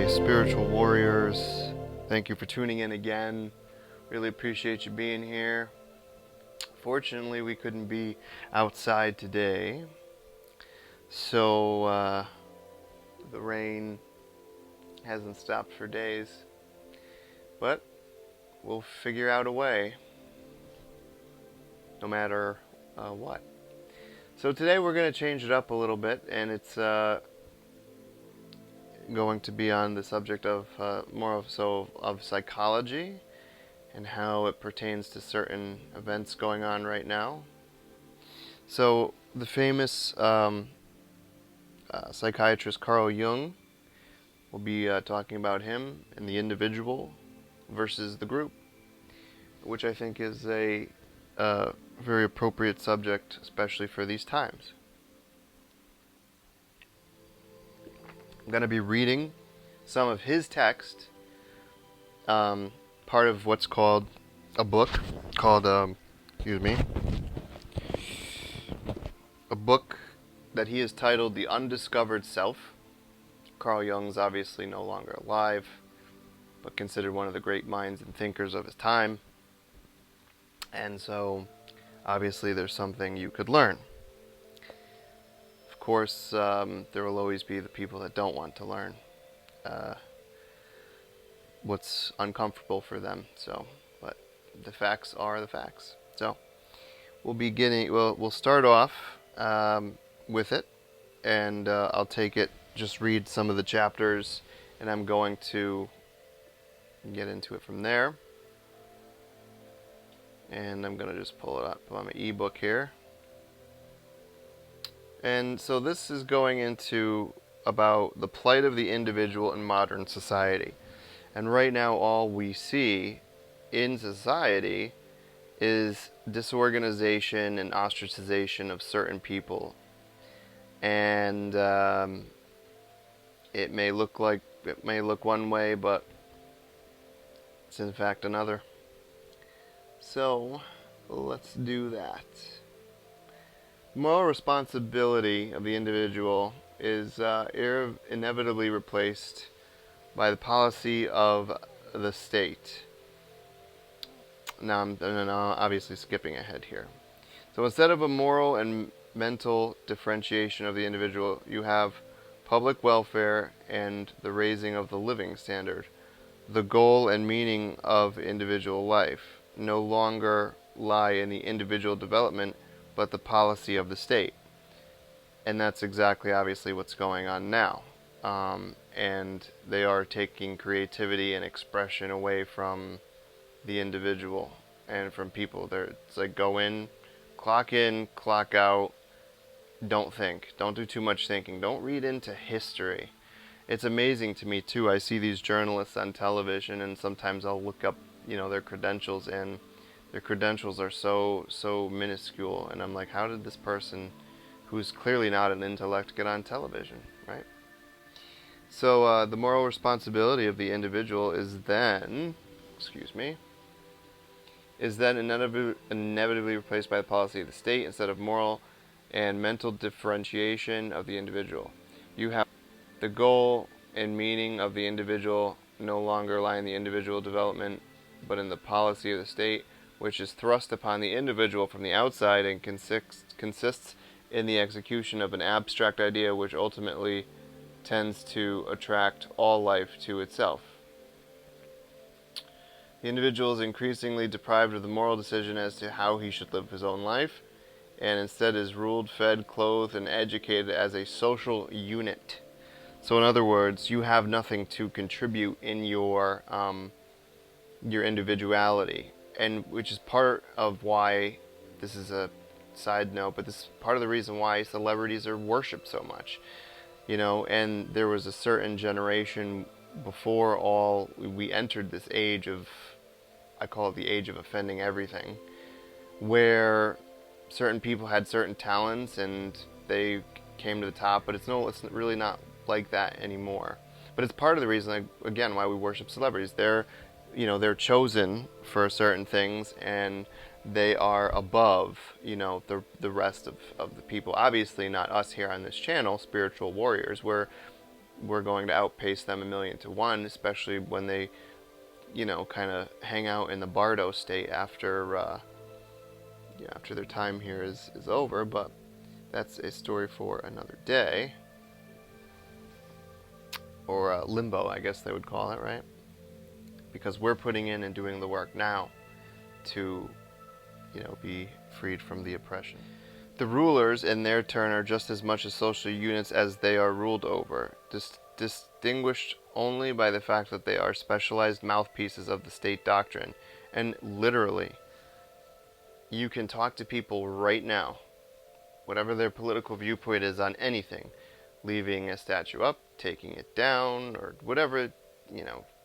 my spiritual warriors. Thank you for tuning in again. Really appreciate you being here. Fortunately, we couldn't be outside today, so the rain hasn't stopped for days, but we'll figure out a way, no matter what. So today we're going to change it up a little bit, and it's going to be on the subject of of psychology and how it pertains to certain events going on right now. So the famous psychiatrist Carl Jung, will be talking about him and the individual versus the group, which I think is a very appropriate subject, especially for these times. I'm going to be reading some of his text, part of what's called a book called, a book that he has titled The Undiscovered Self. Carl Jung's obviously no longer alive, but considered one of the great minds and thinkers of his time. And so, obviously, there's something you could learn. Of course, there will always be the people that don't want to learn what's uncomfortable for them. So, but the facts are the facts. So, we'll start off with it, and I'll just read some of the chapters, and I'm going to get into it from there. And I'm going to just pull it up on my ebook here. And so this is going into about the plight of the individual in modern society. And right now all we see in society is disorganization and ostracization of certain people. And it may look one way, but it's in fact another. So let's do that. Moral responsibility of the individual is inevitably replaced by the policy of the state. Now I'm obviously skipping ahead here. So instead of a moral and mental differentiation of the individual, you have public welfare and the raising of the living standard. The goal and meaning of individual life no longer lie in the individual development, but the policy of the state. And that's exactly obviously what's going on now. And they are taking creativity and expression away from the individual and from people. It's like go in, clock out, don't think. Don't do too much thinking. Don't read into history. It's amazing to me too. I see these journalists on television, and sometimes I'll look up, their credentials, and their credentials are so minuscule, and I'm like, how did this person, who's clearly not an intellect, get on television, right? So the moral responsibility of the individual is then inevitably replaced by the policy of the state instead of moral and mental differentiation of the individual. You have the goal and meaning of the individual no longer lie in the individual development, but in the policy of the state, which is thrust upon the individual from the outside and consists in the execution of an abstract idea which ultimately tends to attract all life to itself. The individual is increasingly deprived of the moral decision as to how he should live his own life, and instead is ruled, fed, clothed, and educated as a social unit. So in other words, you have nothing to contribute in your individuality, and which is part of why, this is a side note, but this is part of the reason why celebrities are worshipped so much. And there was a certain generation before we entered this age of, I call it the age of offending everything, where certain people had certain talents and they came to the top, but it's really not like that anymore. But it's part of the reason, again, why we worship celebrities. They're chosen for certain things, and they are above, the rest of the people. Obviously not us here on this channel, spiritual warriors. We're we're going to outpace them 1,000,000 to 1, especially when they, kind of hang out in the Bardo state after their time here is over. But that's a story for another day, or limbo, I guess they would call it, right? Because we're putting in and doing the work now to, be freed from the oppression. The rulers, in their turn, are just as much as social units as they are ruled over, distinguished only by the fact that they are specialized mouthpieces of the state doctrine. And literally, you can talk to people right now, whatever their political viewpoint is on anything, leaving a statue up, taking it down, or whatever,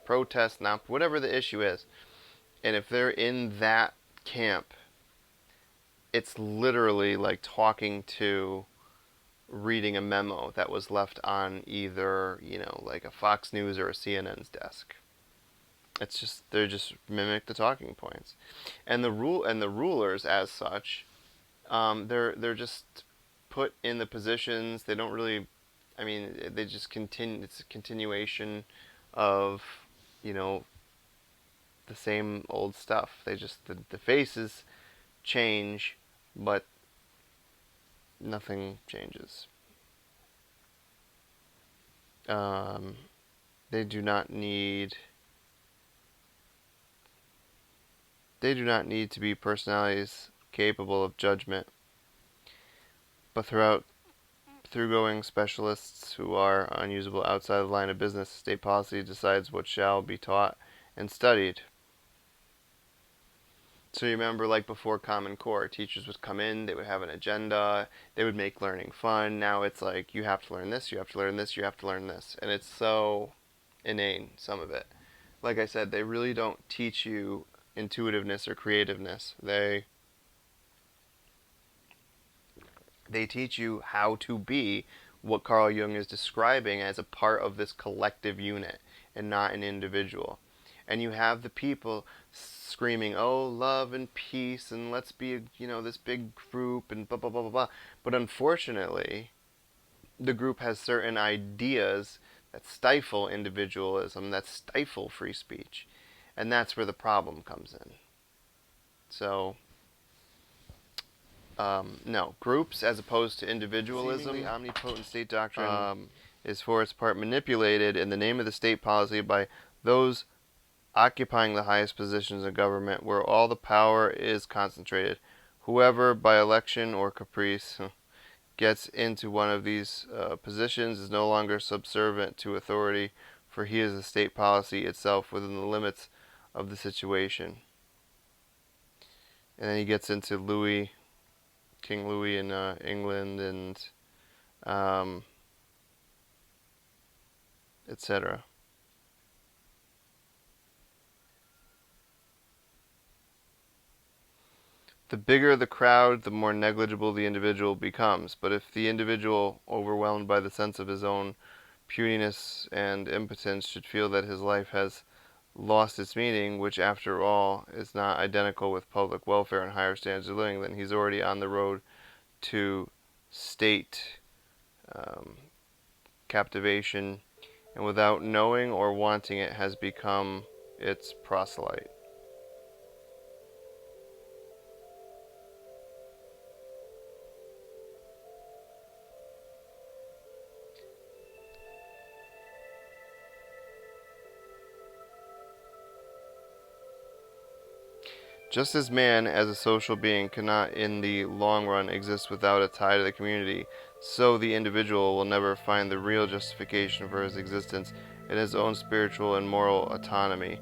protest, not whatever the issue is. And if they're in that camp, it's literally like talking to reading a memo that was left on either, like a Fox News or a CNN's desk. It's just, they're just mimic the talking points. And the rulers as such, they're just put in the positions. They don't really, they just continue. It's a continuation of, the same old stuff. They just, the faces change, but nothing changes. They do not need to be personalities capable of judgment, but through-going specialists who are unusable outside the line of business. State policy decides what shall be taught and studied. So you remember, like before Common Core, teachers would come in, they would have an agenda, they would make learning fun. Now it's like, you have to learn this, you have to learn this, you have to learn this. And it's so inane, some of it. Like I said, they really don't teach you intuitiveness or creativeness. They teach you how to be what Carl Jung is describing as a part of this collective unit and not an individual. And you have the people screaming, oh, love and peace, and let's be, this big group, and blah, blah, blah, blah, blah. But unfortunately, the group has certain ideas that stifle individualism, that stifle free speech. And that's where the problem comes in. So, no, groups as opposed to individualism. The omnipotent state doctrine is for its part manipulated in the name of the state policy by those occupying the highest positions in government, where all the power is concentrated. Whoever, by election or caprice, gets into one of these positions is no longer subservient to authority, for he is the state policy itself within the limits of the situation. And then he gets into King Louis in England, and etc. The bigger the crowd, the more negligible the individual becomes. But if the individual, overwhelmed by the sense of his own puniness and impotence, should feel that his life has lost its meaning, which after all is not identical with public welfare and higher standards of living, then he's already on the road to state captivation, and without knowing or wanting it has become its proselyte. Just as man, as a social being, cannot in the long run exist without a tie to the community, so the individual will never find the real justification for his existence in his own spiritual and moral autonomy,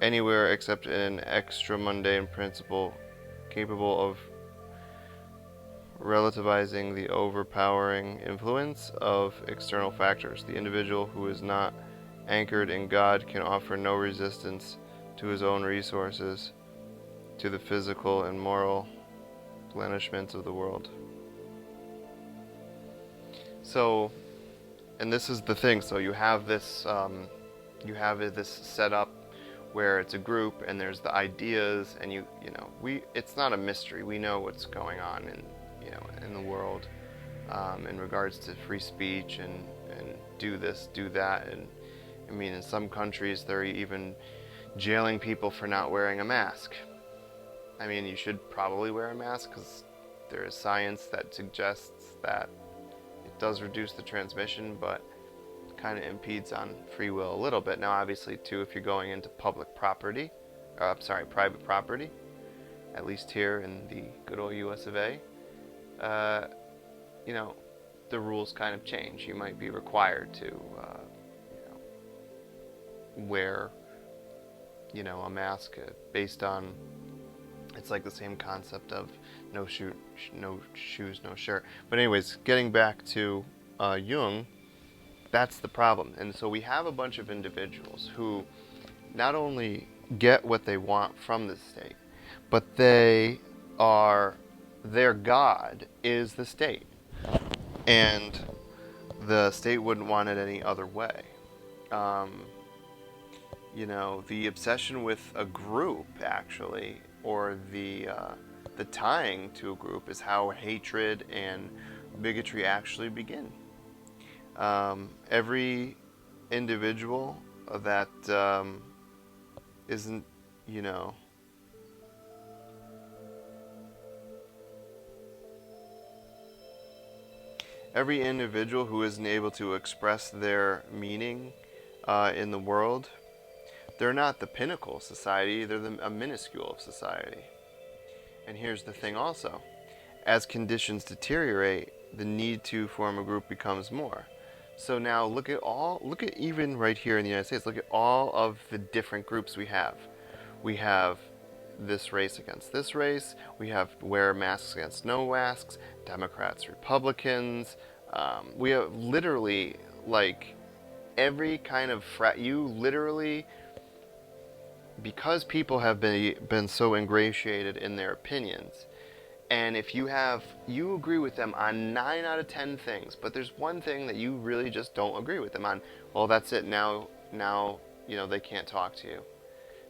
anywhere except in an extra-mundane principle capable of relativizing the overpowering influence of external factors. The individual who is not anchored in God can offer no resistance to his own resources, to the physical and moral blandishments of the world. So, and this is the thing, so you have this this setup where it's a group and there's the ideas, and it's not a mystery. We know what's going on in the world in regards to free speech and do this, do that. And I mean, in some countries, they're even jailing people for not wearing a mask. I mean, you should probably wear a mask because there is science that suggests that it does reduce the transmission, but kind of impedes on free will a little bit. Now, obviously, too, if you're going into public property, private property, at least here in the good old US of A, you know, the rules kind of change. You might be required to, wear, a mask based on. It's like the same concept of no shoes, no shirt. But anyways, getting back to Jung, that's the problem. And so we have a bunch of individuals who not only get what they want from the state, but their God is the state. And the state wouldn't want it any other way. The obsession with a group, actually, or the tying to a group is how hatred and bigotry actually begin. Every individual that isn't, every individual who isn't able to express their meaning in the world, they're not the pinnacle of society, they're a minuscule of society. And here's the thing also. As conditions deteriorate, the need to form a group becomes more. So now look at even right here in the United States, look at all of the different groups we have. We have this race against this race, we have wear masks against no masks, Democrats, Republicans, we have literally like every kind of because people have been so ingratiated in their opinions, and if you agree with them on 9 out of 10 things, but there's one thing that you really just don't agree with them on, well, that's it. Now they can't talk to you,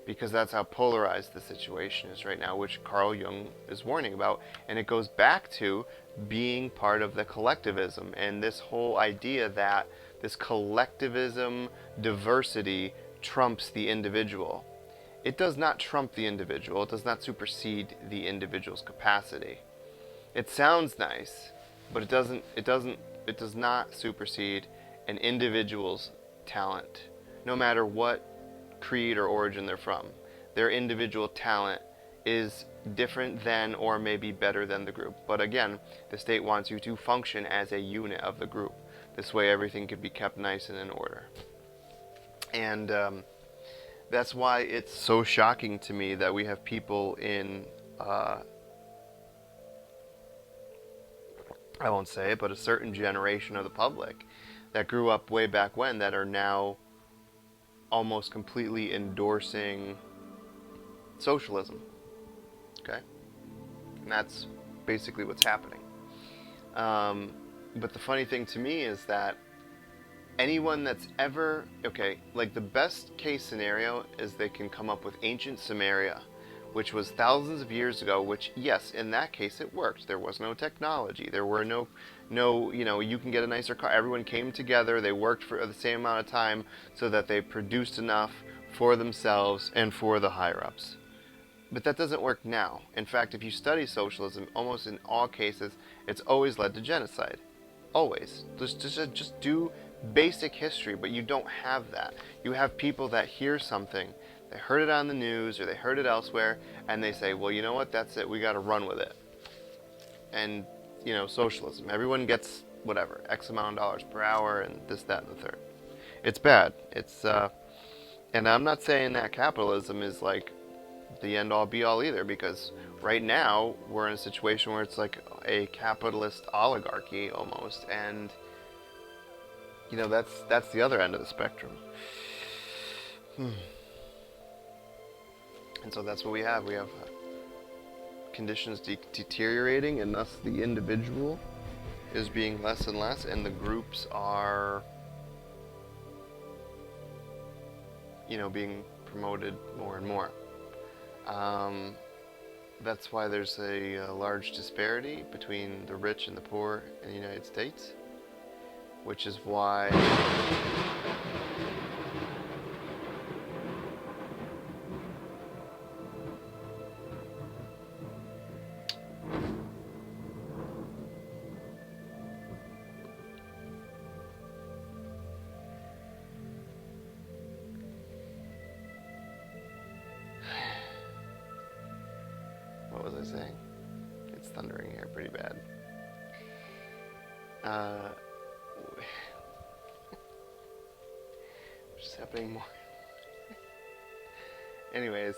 because that's how polarized the situation is right now, which Carl Jung is warning about. And it goes back to being part of the collectivism and this whole idea that this collectivism diversity trumps the individual. It does not trump the individual. It does not supersede the individual's capacity. It sounds nice, but it does not supersede an individual's talent, no matter what creed or origin they're from. Their individual talent is different than or maybe better than the group. But again, the state wants you to function as a unit of the group. This way everything can be kept nice and in order. And that's why it's so shocking to me that we have people in, I won't say it, but a certain generation of the public that grew up way back when that are now almost completely endorsing socialism. Okay? And that's basically what's happening. But the funny thing to me is that anyone that's ever, like the best case scenario is they can come up with ancient Sumeria, which was thousands of years ago, which, yes, in that case it worked. There was no technology. There were no, you can get a nicer car. Everyone came together. They worked for the same amount of time so that they produced enough for themselves and for the higher-ups. But that doesn't work now. In fact, if you study socialism, almost in all cases, it's always led to genocide. Always. Just do basic history, but you don't have that. You have people that hear something, they heard it on the news or they heard it elsewhere, and they say, well, you know what, that's it, we got to run with it. And, socialism, everyone gets whatever, X amount of dollars per hour and this, that, and the third. It's bad. It's, and I'm not saying that capitalism is like the end all be all either, because right now we're in a situation where it's like a capitalist oligarchy almost, and that's the other end of the spectrum. And so that's what we have. We have conditions deteriorating, and thus the individual is being less and less, and the groups are, being promoted more and more. That's why there's a large disparity between the rich and the poor in the United States. which is why what was I saying? It's thundering here pretty bad. Just happening more. Anyways,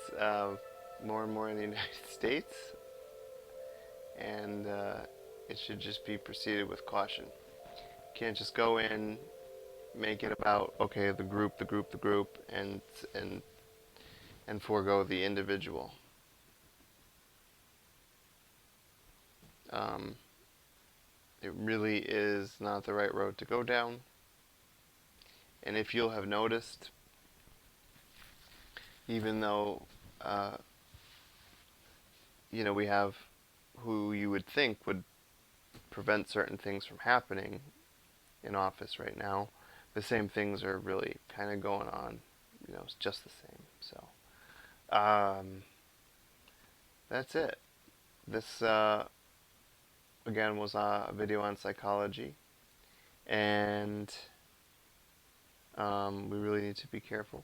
more and more in the United States, and it should just be proceeded with caution. You can't just go in, make it about okay, the group, and forego the individual. It really is not the right road to go down. And if you'll have noticed, even though we have who you would think would prevent certain things from happening in office right now, the same things are really kind of going on. It's just the same. So that's it. This again was a video on psychology, and we really need to be careful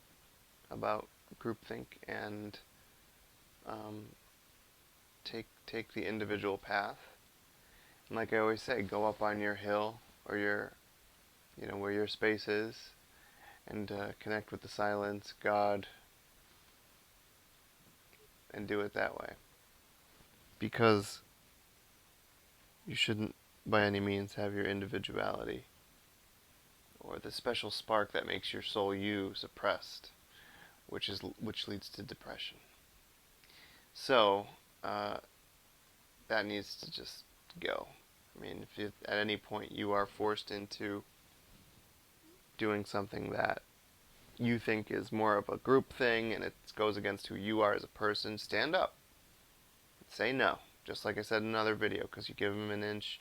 about groupthink and take the individual path. And like I always say, go up on your hill or where your space is, and connect with the silence, God, and do it that way. Because you shouldn't by any means have your individuality or the special spark that makes your soul you suppressed, which leads to depression. So that needs to just go. I mean, if at any point you are forced into doing something that you think is more of a group thing and it goes against who you are as a person, stand up. Say no. Just like I said in another video, because you give them an inch,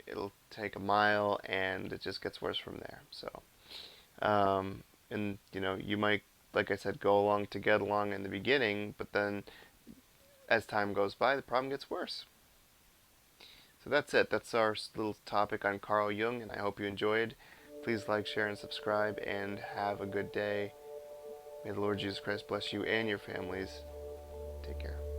it'll take a mile, and it just gets worse from there. So, and you might, like I said, go along to get along in the beginning, but then as time goes by, the problem gets worse. So that's it. That's our little topic on Carl Jung, and I hope you enjoyed. Please like, share, and subscribe, and have a good day. May the Lord Jesus Christ bless you and your families. Take care.